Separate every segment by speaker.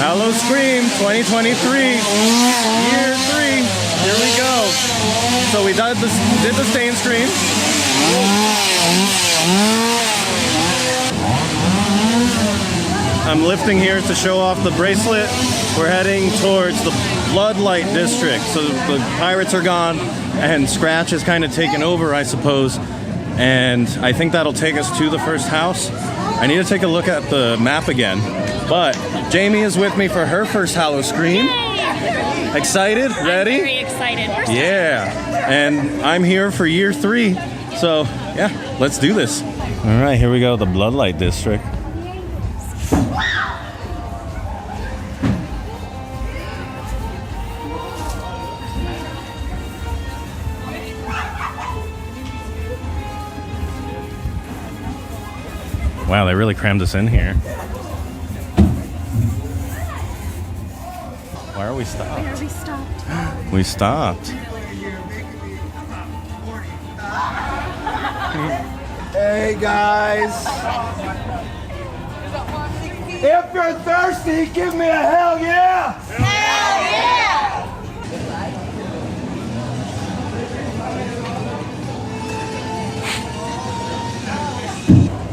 Speaker 1: Howl-o-Scream 2023, year 3. Here we go. So we did the stain scream. I'm lifting here to show off the bracelet. We're heading towards the Floodlight District. So the pirates are gone and Scratch is kind of taken over, I suppose. And I think that'll take us to the first house. I need to take a look at the map again. But Jamie is with me for her first Howl-o-Scream. Excited? Ready?
Speaker 2: I'm very excited.
Speaker 1: Yeah. And I'm here for year 3. So yeah, let's do this. All right, here we go, the Floodlight District. Wow, they really crammed us in here. Why are we stopped?
Speaker 2: Where are we stopped?
Speaker 1: We stopped.
Speaker 3: Hey guys! If you're thirsty, give me a hell yeah!
Speaker 2: Hell yeah!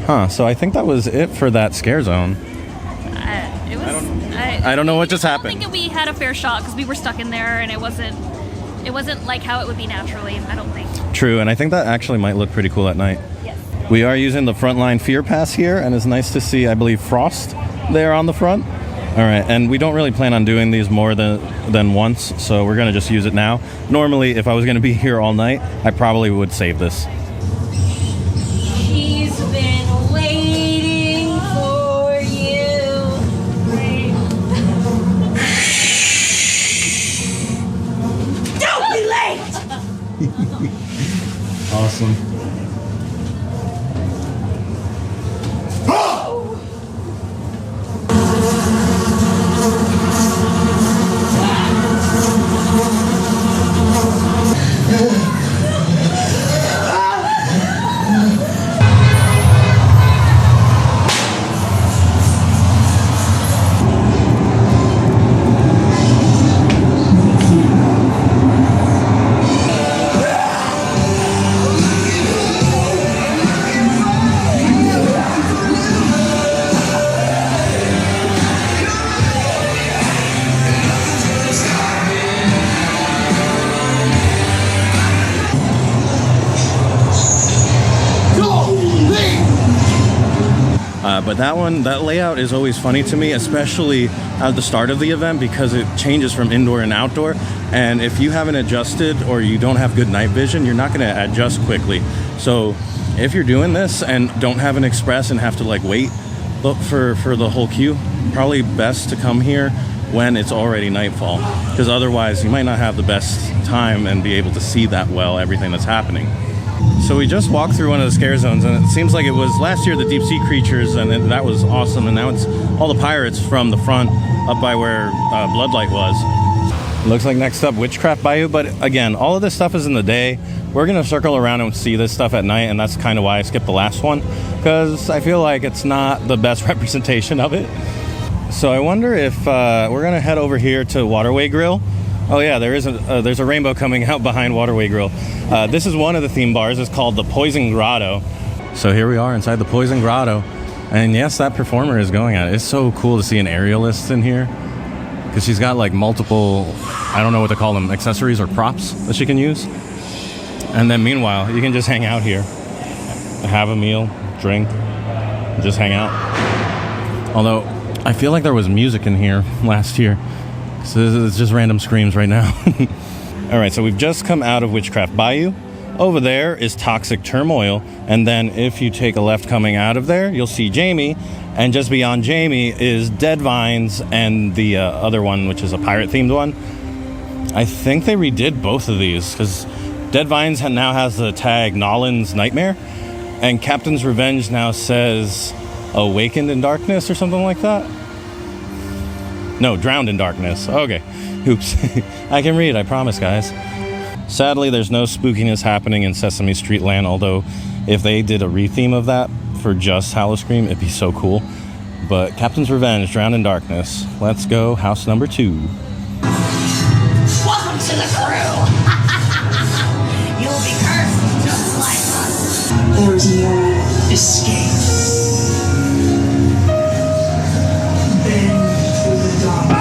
Speaker 1: Huh, so I think that was it for that scare zone. I don't know what just happened.
Speaker 2: I think we had a fair shot because we were stuck in there and it wasn't like how it would be naturally, I don't think.
Speaker 1: True, and I think that actually might look pretty cool at night.
Speaker 2: Yes.
Speaker 1: We are using the Frontline Fear Pass here, and it's nice to see, I believe, Frost there on the front. All right, and we don't really plan on doing these more than once, so we're gonna just use it now. Normally, if I was gonna be here all night, I probably would save this.
Speaker 4: She's been waiting for you. Don't be late!
Speaker 1: Awesome. But that layout is always funny to me, especially at the start of the event, because it changes from indoor and outdoor. And if you haven't adjusted or you don't have good night vision, you're not going to adjust quickly. So if you're doing this and don't have an express and have to like wait for the whole queue, probably best to come here when it's already nightfall, because otherwise you might not have the best time and be able to see that well everything that's happening. So we just walked through one of the scare zones, and it seems like it was last year the deep sea creatures, and that was awesome. And now it's all the pirates from the front up by where Bloodlight was. Looks like next up Witchcraft Bayou, but again, all of this stuff is in the day. We're gonna circle around and see this stuff at night, and that's kind of why I skipped the last one, because I feel like it's not the best representation of it. So I wonder if we're gonna head over here to Waterway Grill. Oh yeah, there's a rainbow coming out behind Waterway Grill. This is one of the theme bars. It's called the Poison Grotto. So here we are inside the Poison Grotto. And yes, that performer is going at it. It's so cool to see an aerialist in here, because she's got like multiple, I don't know what to call them, accessories or props that she can use. And then meanwhile, you can just hang out here, have a meal, drink, just hang out. Although, I feel like there was music in here last year. So it's just random screams right now. All right, so we've just come out of Witchcraft Bayou. Over there is Toxic Turmoil. And then if you take a left coming out of there, you'll see Jamie. And just beyond Jamie is Dead Vines and the other one, which is a pirate-themed one. I think they redid both of these, because Dead Vines now has the tag Nolan's Nightmare. And Captain's Revenge now says Awakened in Darkness or something like that. No, Drowned in Darkness. Okay. Oops. I can read, I promise, guys. Sadly, there's no spookiness happening in Sesame Street Land, although if they did a retheme of that for just Howl-o-Scream, it'd be so cool. But Captain's Revenge, Drowned in Darkness. Let's go house number 2.
Speaker 4: Welcome to the crew. You'll be cursed just like us.
Speaker 5: There's no escape. Bend through the dark.
Speaker 3: Oh,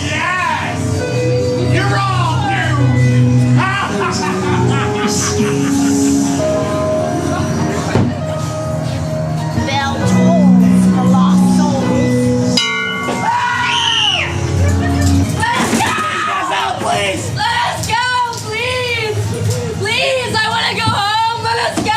Speaker 3: yes! You're all doomed!
Speaker 4: Bell tolls for lost souls.
Speaker 3: Please!
Speaker 4: Let's go, please! Please, I want to go home, but let's go!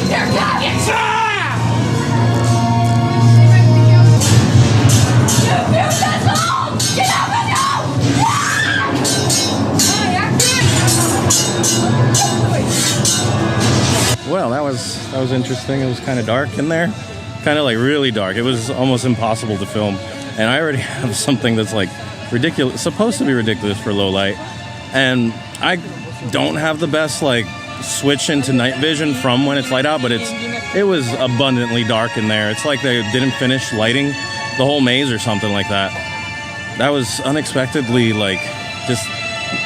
Speaker 4: Here comes! You asshole! Get out of
Speaker 1: Well, that was interesting. It was kind of dark in there, kind of like really dark. It was almost impossible to film, and I already have something that's like ridiculous, supposed to be ridiculous for low light, and I don't have the best like switch into night vision from when it's light out, but it was abundantly dark in there. It's like they didn't finish lighting the whole maze or something like that. That was unexpectedly like just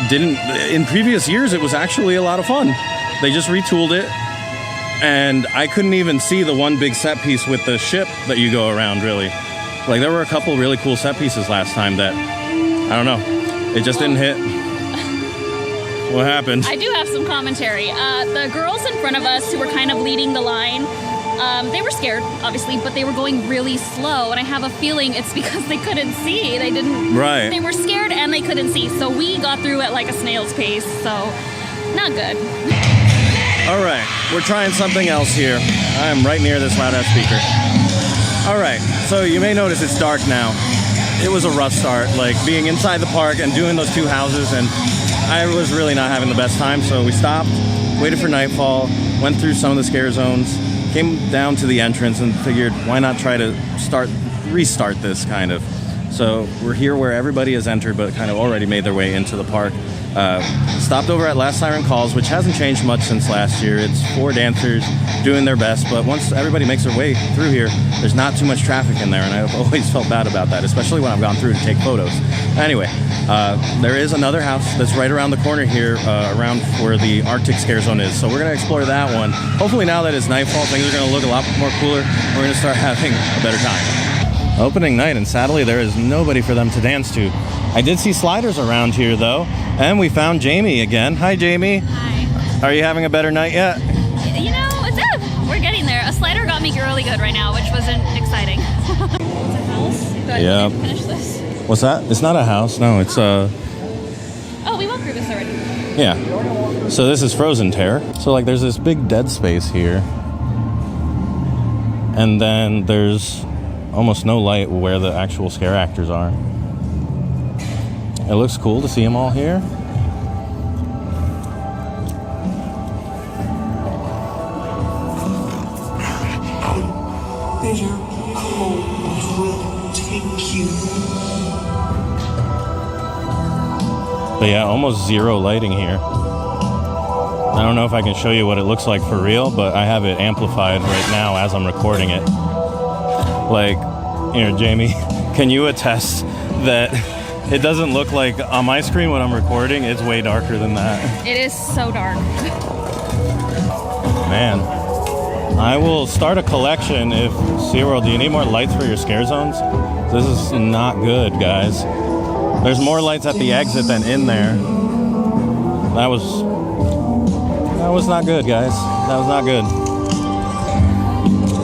Speaker 1: didn't. In previous years, it was actually a lot of fun. They just retooled it. And I couldn't even see the one big set piece with the ship that you go around, really. Like, there were a couple really cool set pieces last time that, I don't know, it just didn't hit. What happened?
Speaker 2: I do have some commentary. The girls in front of us who were kind of leading the line, they were scared, obviously, but they were going really slow. And I have a feeling it's because they couldn't see. They didn't.
Speaker 1: Right.
Speaker 2: They were scared and they couldn't see. So we got through at like a snail's pace. So, not good.
Speaker 1: All right, we're trying something else here. I am right near this loud-ass speaker. All right, so you may notice it's dark now. It was a rough start, like being inside the park and doing those 2 houses, and I was really not having the best time, so we stopped, waited for nightfall, went through some of the scare zones, came down to the entrance and figured, why not try to restart this, kind of. So we're here where everybody has entered, but kind of already made their way into the park. Stopped over at Last Siren Calls, which hasn't changed much since last year. It's 4 dancers doing their best, but once everybody makes their way through here, there's not too much traffic in there, and I've always felt bad about that, especially when I've gone through to take photos. Anyway, there is another house that's right around the corner here, around where the Arctic Scare Zone is, so we're going to explore that one. Hopefully now that it's nightfall, things are going to look a lot more cooler, and we're going to start having a better time. Opening night, and sadly there is nobody for them to dance to. I did see sliders around here though, and we found Jamie again. Hi, Jamie.
Speaker 2: Hi.
Speaker 1: Are you having a better night yet?
Speaker 2: You know, we're getting there. A slider got me really good right now, which wasn't exciting. It's a house? But
Speaker 1: Yeah.
Speaker 2: I didn't finish this.
Speaker 1: What's that? It's not a house. No, it's
Speaker 2: Oh, we went through this already.
Speaker 1: yeah. So this is Frozen Terror. So like there's this big dead space here, and then there's almost no light where the actual scare actors are. It looks cool to see them all here.
Speaker 5: Bitter cold will take you.
Speaker 1: But yeah, almost zero lighting here. I don't know if I can show you what it looks like for real, but I have it amplified right now as I'm recording it. Like, here, Jamie, can you attest that it doesn't look like on my screen when I'm recording, it's way darker than that.
Speaker 2: It is so dark.
Speaker 1: Man, I will start a collection if SeaWorld, do you need more lights for your scare zones? This is not good, guys. There's more lights at the exit than in there. That was not good, guys. That was not good.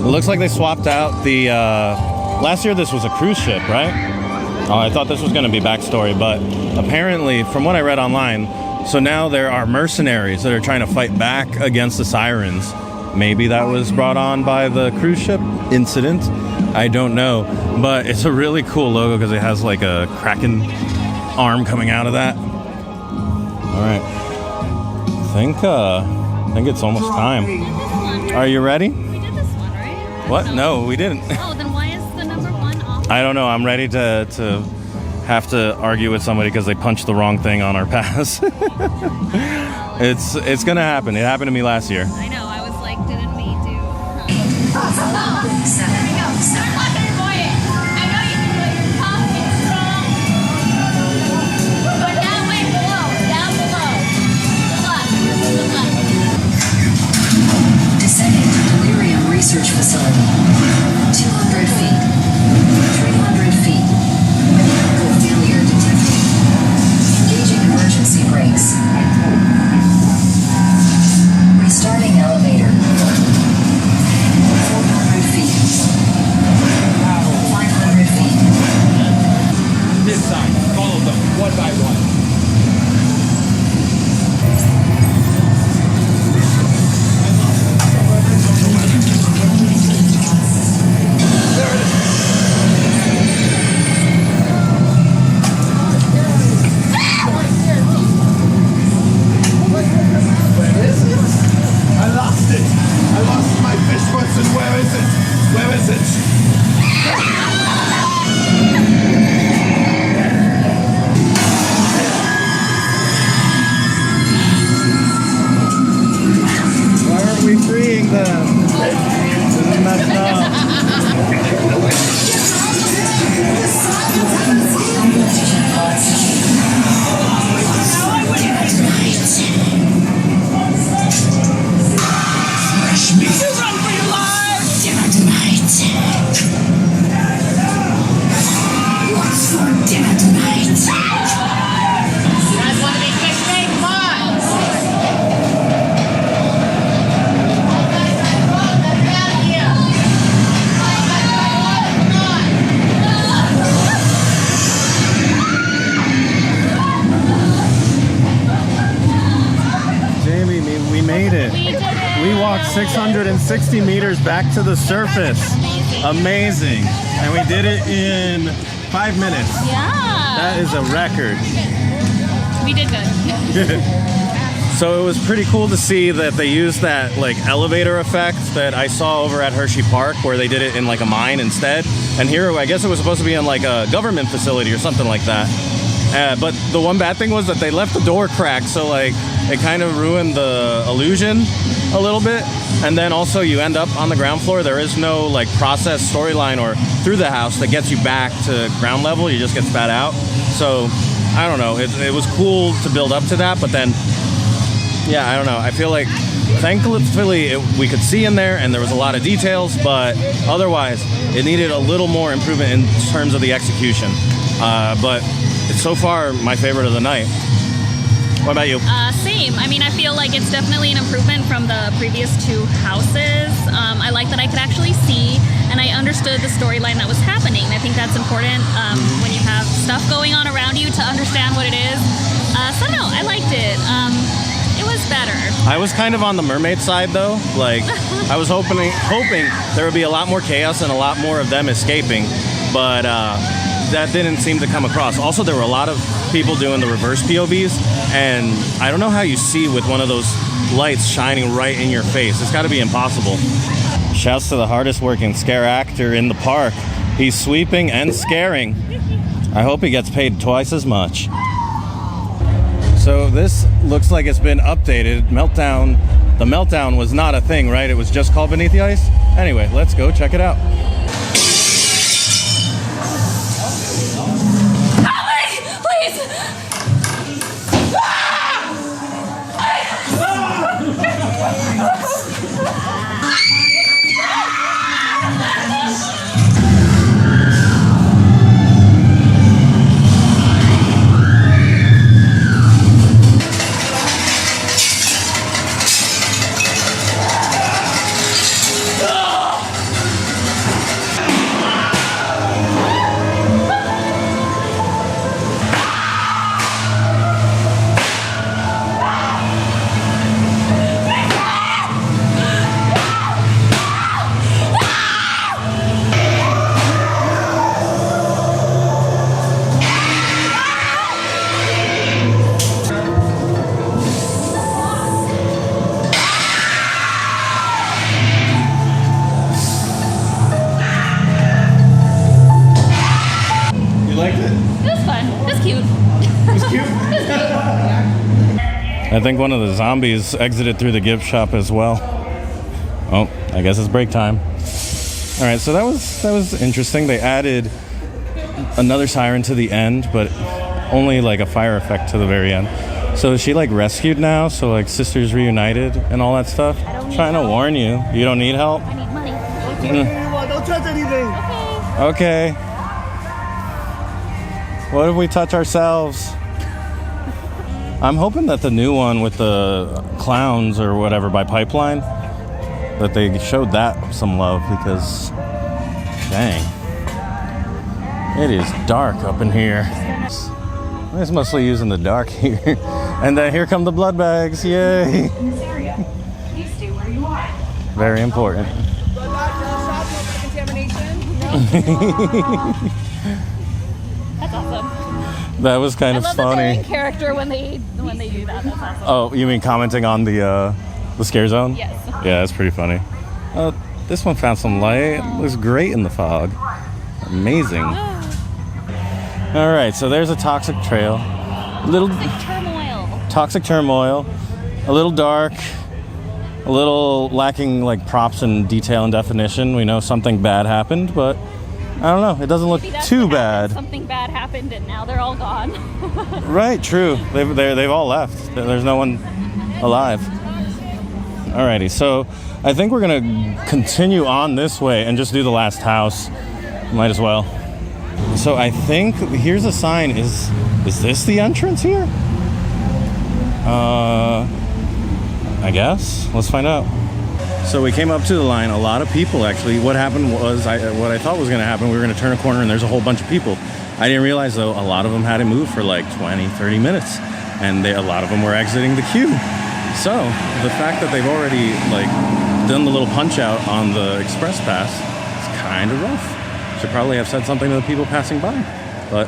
Speaker 1: It looks like they swapped out the, last year this was a cruise ship, right? Oh, I thought this was going to be backstory, but apparently, from what I read online, so now there are mercenaries that are trying to fight back against the sirens. Maybe that was brought on by the cruise ship incident. I don't know, but it's a really cool logo because it has like a kraken arm coming out of that. All right, I think it's almost time. Are you ready?
Speaker 2: We did this one, right?
Speaker 1: What? No, we didn't.
Speaker 2: Oh, then why is the number 1 off?
Speaker 1: I don't know. I'm ready to have to argue with somebody because they punched the wrong thing on our pass. It's gonna happen. It happened to me last year.
Speaker 2: I know. I was like, didn't we do?
Speaker 4: Descending to Delirium Research Facility. 200 feet. 300 feet. Mechanical failure detected. Engaging emergency brakes. Restarting elevator. 400 feet. 500 feet.
Speaker 3: This side. Follow them one by one.
Speaker 1: We walked 660 meters back to the surface. Amazing. And we did it in 5 minutes.
Speaker 2: Yeah.
Speaker 1: That is a record.
Speaker 2: We did good.
Speaker 1: So it was pretty cool to see that they used that like elevator effect that I saw over at Hershey Park, where they did it in like a mine instead. And here, I guess it was supposed to be in like a government facility or something like that. But the one bad thing was that they left the door cracked, so like it kind of ruined the illusion a little bit. And then also you end up on the ground floor. There is no like process storyline or through the house that gets you back to ground level. You just get spat out. So I don't know. It was cool to build up to that, but then yeah, I don't know. I feel like thankfully we could see in there and there was a lot of details, but otherwise it needed a little more improvement in terms of the execution. But it's so far my favorite of the night. What about you?
Speaker 2: Same. I mean, I feel like it's definitely an improvement from the previous two houses. I like that I could actually see and I understood the storyline that was happening. I think that's important when you have stuff going on around you to understand what it is. So no, I liked it. It was better.
Speaker 1: I was kind of on the mermaid side though. Like I was hoping there would be a lot more chaos and a lot more of them escaping, but that didn't seem to come across. Also, there were a lot of people doing the reverse POVs, and I don't know how you see with one of those lights shining right in your face. It's got to be impossible. Shouts to the hardest working scare actor in the park. He's sweeping and scaring. I hope he gets paid twice as much. So this looks like it's been updated. Meltdown. The Meltdown was not a thing, right? It was just called Beneath the Ice. Anyway, let's go check it out. I think one of the zombies exited through the gift shop as well. Oh, I guess it's break time. All right, so that was interesting. They added another siren to the end, but only like a fire effect to the very end. So is she like rescued now? So like sisters reunited and all that stuff? Trying to warn you. You don't need help?
Speaker 2: I need money.
Speaker 3: Don't touch anything.
Speaker 1: Okay. What if we touch ourselves? I'm hoping that the new one with the clowns or whatever by Pipeline, that they showed that some love because, dang, it is dark up in here. It's mostly using the dark here. And then here come the blood bags, yay. Very important.
Speaker 2: That's awesome.
Speaker 1: That was kind of
Speaker 2: I love
Speaker 1: funny.
Speaker 2: that they're in character when they do that. That's awesome.
Speaker 1: Oh, you mean commenting on the scare zone?
Speaker 2: Yes.
Speaker 1: Yeah, that's pretty funny. This one found some light. It looks great in the fog. Amazing. All right, so there's a toxic trail. Toxic turmoil. A little dark. A little lacking like props and detail and definition. We know something bad happened, but I don't know. It doesn't look too bad.
Speaker 2: Something bad happened, and now they're all gone.
Speaker 1: Right, true. They've all left. There's no one alive. Alrighty, so I think we're gonna continue on this way and just do the last house. Might as well. So I think here's a sign. Is this the entrance here? I guess. Let's find out. So we came up to the line. A lot of people actually. What happened was what I thought was gonna happen. We were gonna turn a corner and there's a whole bunch of people. I didn't realize though a lot of them hadn't moved for like 20, 30 minutes, and a lot of them were exiting the queue. So the fact that they've already like done the little punch out on the express pass is kind of rough. Should probably have said something to the people passing by, but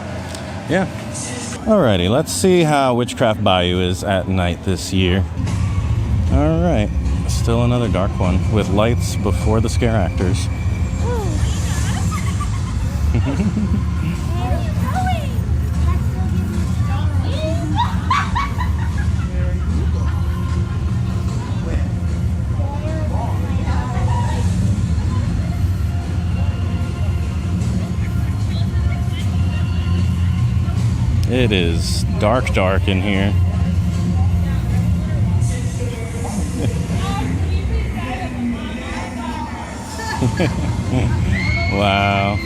Speaker 1: yeah. Alrighty, let's see how Witchcraft Bayou is at night this year. All right, still another dark one with lights before the scare actors. It is dark in here. Wow.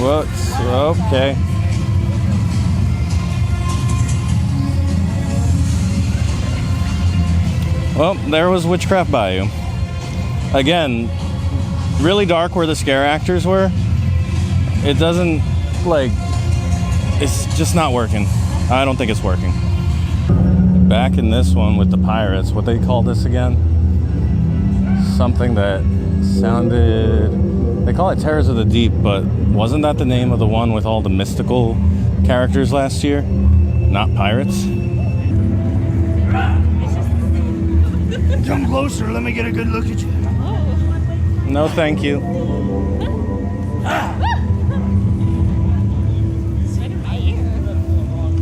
Speaker 1: Whoops. Okay. Well, there was Witchcraft Bayou. Again, really dark where the scare actors were. It doesn't, like, it's just not working. I don't think it's working. Back in this one with the pirates, what they call this again? Something that sounded, they call it Terrors of the Deep, but wasn't that the name of the one with all the mystical characters last year? Not pirates?
Speaker 3: Come closer, let me get a good look at you.
Speaker 1: No, thank you.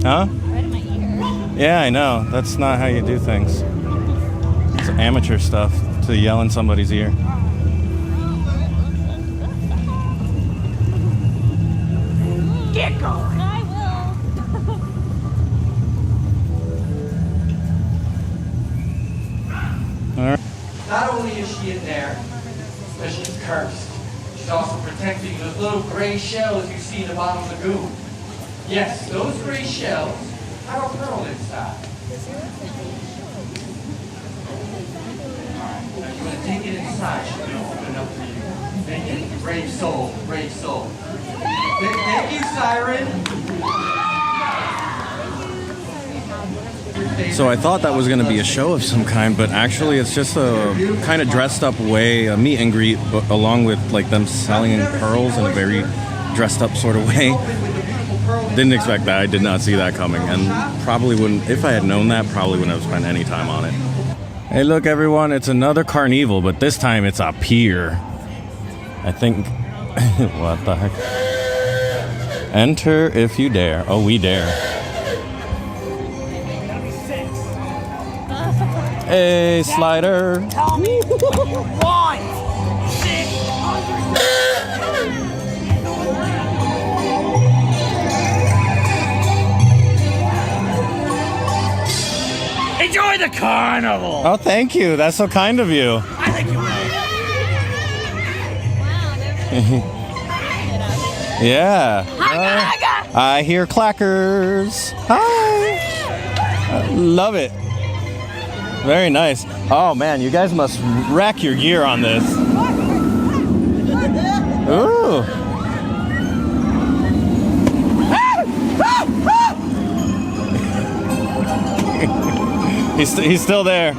Speaker 1: Huh?
Speaker 2: Right in my ear.
Speaker 1: Yeah, I know. That's not how you do things. It's amateur stuff to yell in somebody's ear.
Speaker 4: Get going.
Speaker 2: I will.
Speaker 1: All right.
Speaker 6: Not only is she in there, but she's cursed. She's also protecting those little gray shells you see in the bottom of the lagoon. Yes, those gray shells have a pearl inside. Alright, now you're going to take it inside. She's going to open it up for you. Thank you. Brave soul, brave soul. Thank you, Siren.
Speaker 1: So I thought that was going to be a show of some kind, but actually it's just a kind of dressed up way, a meet and greet, but along with like them selling pearls in a very dressed up sort of way. Didn't expect that. I did not see that coming, and probably wouldn't, if I had known that, probably wouldn't have spent any time on it. Hey, look everyone, it's another carnival, but this time it's a pier. I think, what the heck? Enter if you dare. Oh, we dare. Hey, slider.
Speaker 4: Tell me what you want. 600. Enjoy the carnival.
Speaker 1: Oh, thank you. That's so kind of you.
Speaker 4: I think you will.
Speaker 1: Yeah. I hear clackers. Hi. Love it. Very nice. Oh man, you guys must wreck your gear on this. Ooh. He's still there.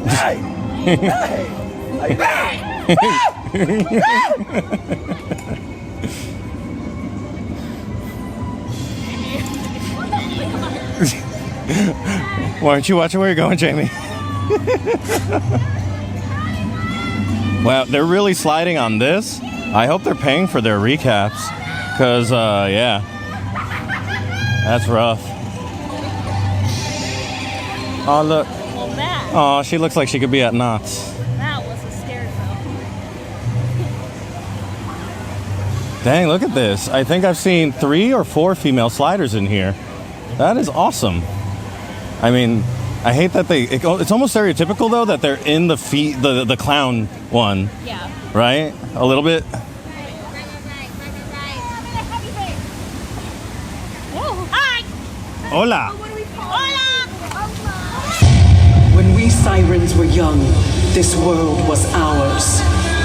Speaker 3: Hey!
Speaker 1: Why aren't you watching where you're going, Jamie? Wow, they're really sliding on this. I hope they're paying for their recaps. Because, yeah. That's rough. Oh, look.
Speaker 2: Well, that
Speaker 1: Oh, she looks like she could be at Knott's.
Speaker 2: was a scary film.
Speaker 1: Dang, look at this. I think I've seen 3 or 4 female sliders in here. That is awesome. I mean, I hate that it's almost stereotypical though that they're in the the clown one,
Speaker 2: Yeah.
Speaker 1: right? A little bit.
Speaker 2: Oh, hi.
Speaker 1: Hola.
Speaker 7: When we sirens were young, this world was ours.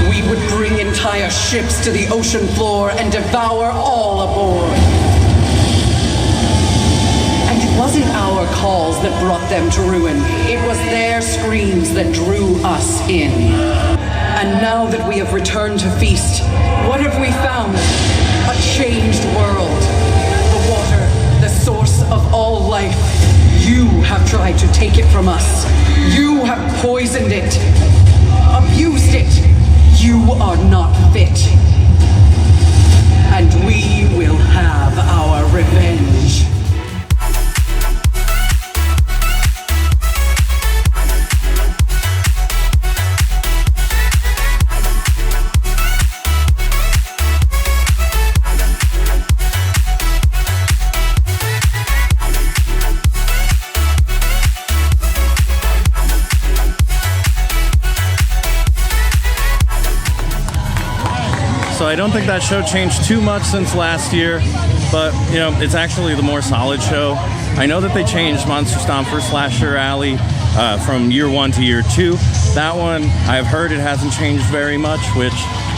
Speaker 7: We would bring entire ships to the ocean floor and devour all aboard. And it wasn't our calls that brought them to ruin. It was their screams that drew us in. And now that we have returned to feast, what have we found? A changed world. The water, the source of all life. You have tried to take it from us. You have poisoned it, abused it. You are not fit. And we will have our revenge.
Speaker 1: So I don't think that show changed too much since last year, but you know, it's actually the more solid show. I know that they changed Monster Stomper Slasher Alley from year 1 to year 2. That one, I've heard it hasn't changed very much, which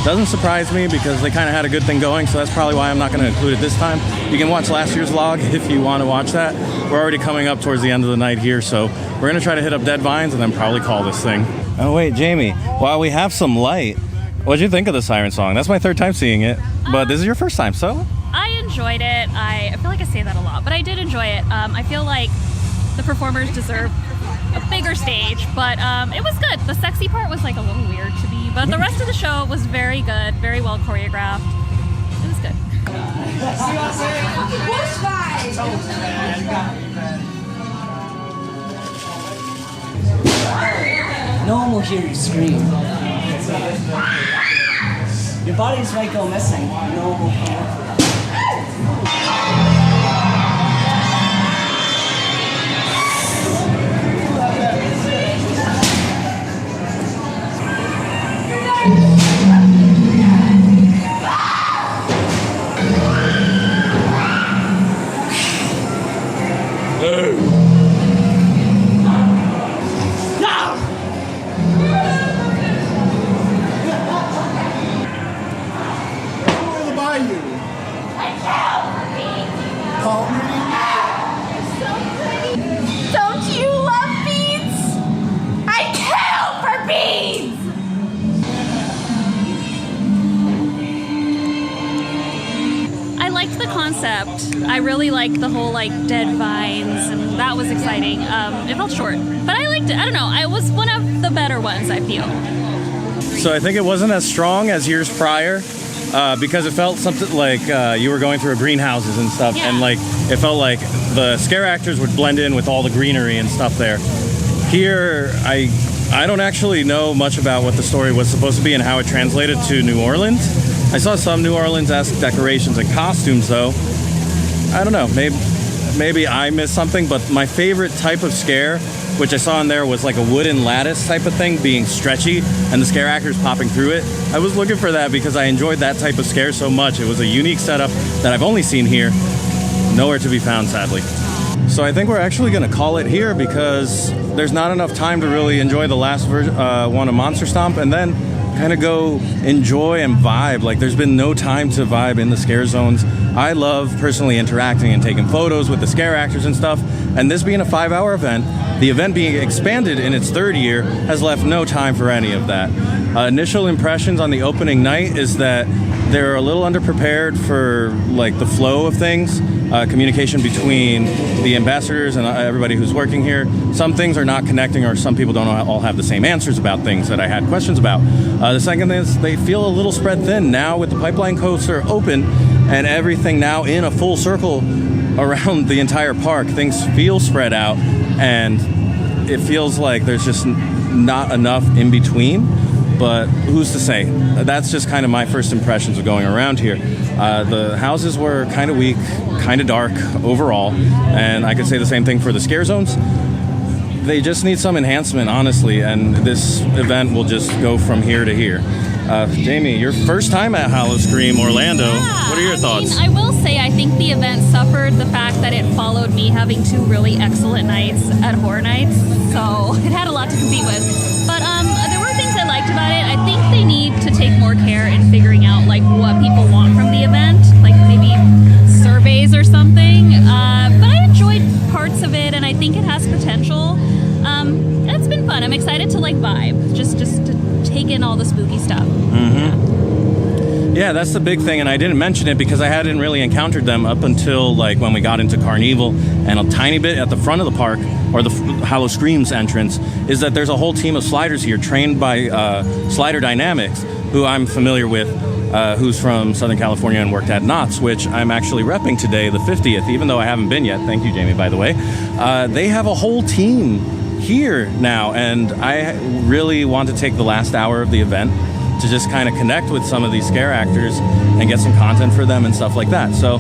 Speaker 1: doesn't surprise me because they kind of had a good thing going, so that's probably why I'm not going to include it this time. You can watch last year's vlog if you want to watch that. We're already coming up towards the end of the night here, so we're going to try to hit up Dead Vines and then probably call this thing. Oh wait, Jamie, while we have some light, what'd you think of the Siren song? That's my 3rd time seeing it, but this is your 1st time, so?
Speaker 2: I enjoyed it. I feel like I say that a lot, but I did enjoy it. I feel like the performers deserve a bigger stage, but it was good. The sexy part was like a little weird to me, but the rest of the show was very good, very well choreographed. It was good.
Speaker 8: No one will hear you scream. Your bodies might go missing. No one will hear.
Speaker 4: Don't you love beads? I kill for beads!
Speaker 2: I liked the concept. I really liked the whole like dead vines, and that was exciting. It felt short, but I liked it. I don't know. It was one of the better ones, I feel.
Speaker 1: So I think it wasn't as strong as years prior. Because it felt something like you were going through greenhouses and stuff,
Speaker 2: Yeah.
Speaker 1: and like it felt like the scare actors would blend in with all the greenery and stuff there. Here, I don't actually know much about what the story was supposed to be and how it translated to New Orleans. I saw some New Orleans-esque decorations and costumes, though. I don't know, maybe I missed something, but my favorite type of scare, which I saw in there, was like a wooden lattice type of thing being stretchy and the scare actors popping through it. I was looking for that because I enjoyed that type of scare so much. It was a unique setup that I've only seen here. Nowhere to be found, sadly. So I think we're actually going to call it here because there's not enough time to really enjoy the last one of Monster Stomp and then kind of go enjoy and vibe. Like, there's been no time to vibe in the scare zones. I love personally interacting and taking photos with the scare actors and stuff, and this being a 5-hour event, the event being expanded in its 3rd year, has left no time for any of that. Initial impressions on the opening night is that they're a little underprepared for like the flow of things, communication between the ambassadors and everybody who's working here. Some things are not connecting, or some people don't all have the same answers about things that I had questions about. The second is they feel a little spread thin now with the pipeline coaster open and everything now in a full circle around the entire park. Things feel spread out and it feels like there's just not enough in between. But who's to say? That's just kind of my first impressions of going around here. The houses were kind of weak, kind of dark overall, and I could say the same thing for the scare zones. They just need some enhancement, honestly, and this event will just go from here to here. Jamie, your first time at Howl-o-Scream Orlando.
Speaker 2: Yeah,
Speaker 1: What are your thoughts?
Speaker 2: I will say I think the event suffered the fact that it followed me having 2 really excellent nights at Horror Nights, so it had a lot to compete with. But there were things I liked about it. I think they need to take more care in figuring out like what people want from the event, like maybe surveys or something. But I enjoyed parts of it, and I think it has potential. It's been fun. I'm excited to like vibe, just to take in all the spooky stuff.
Speaker 1: Yeah, that's the big thing, and I didn't mention it because I hadn't really encountered them up until like when we got into Carnival, and a tiny bit at the front of the park, or the Howl-o-Scream's entrance, is that there's a whole team of sliders here trained by Slider Dynamics, who I'm familiar with, who's from Southern California and worked at Knott's, which I'm actually repping today, the 50th, even though I haven't been yet. Thank you, Jamie, by the way. They have a whole team here now, and I really want to take the last hour of the event to just kind of connect with some of these scare actors and get some content for them and stuff like that. So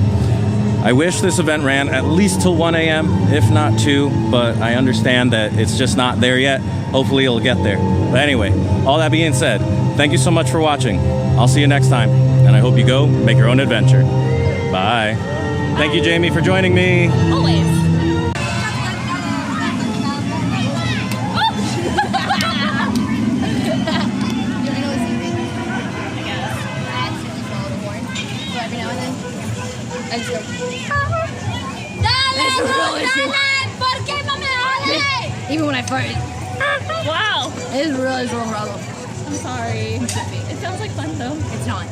Speaker 1: I wish this event ran at least till 1 a.m., if not 2, but I understand that it's just not there yet. Hopefully it'll get there. But anyway, all that being said, thank you so much for watching. I'll see you next time, and I hope you go make your own adventure. Bye. Thank you, Jamie, for joining me.
Speaker 2: Always.
Speaker 9: Even when I farted.
Speaker 2: Wow.
Speaker 9: It is really wrong, Rollo.
Speaker 2: I'm sorry. It sounds like fun though.
Speaker 9: It's not.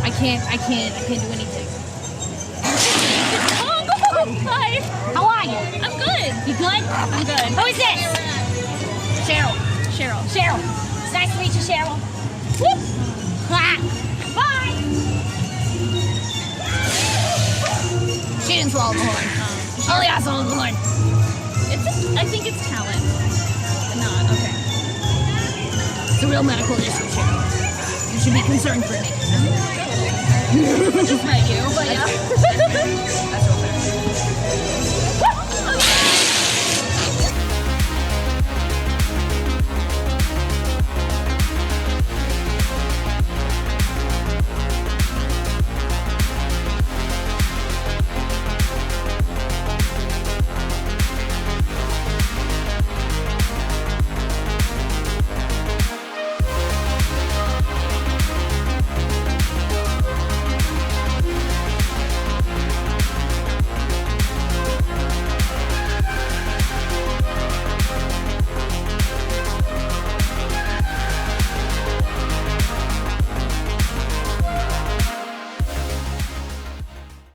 Speaker 9: I can't do anything.
Speaker 2: Oh, hi.
Speaker 9: How are you?
Speaker 2: I'm good.
Speaker 9: You good?
Speaker 2: I'm good.
Speaker 9: Who is this? Cheryl.
Speaker 2: Cheryl.
Speaker 9: Cheryl. It's nice to meet you, Cheryl. Whoop. Ah. Bye. She didn't swallow the horn. Only I swallowed the horn.
Speaker 2: I think it's talent. Not okay.
Speaker 9: It's a real medical issue, Cheryl. You should be concerned for me.
Speaker 2: Just met you, but yeah.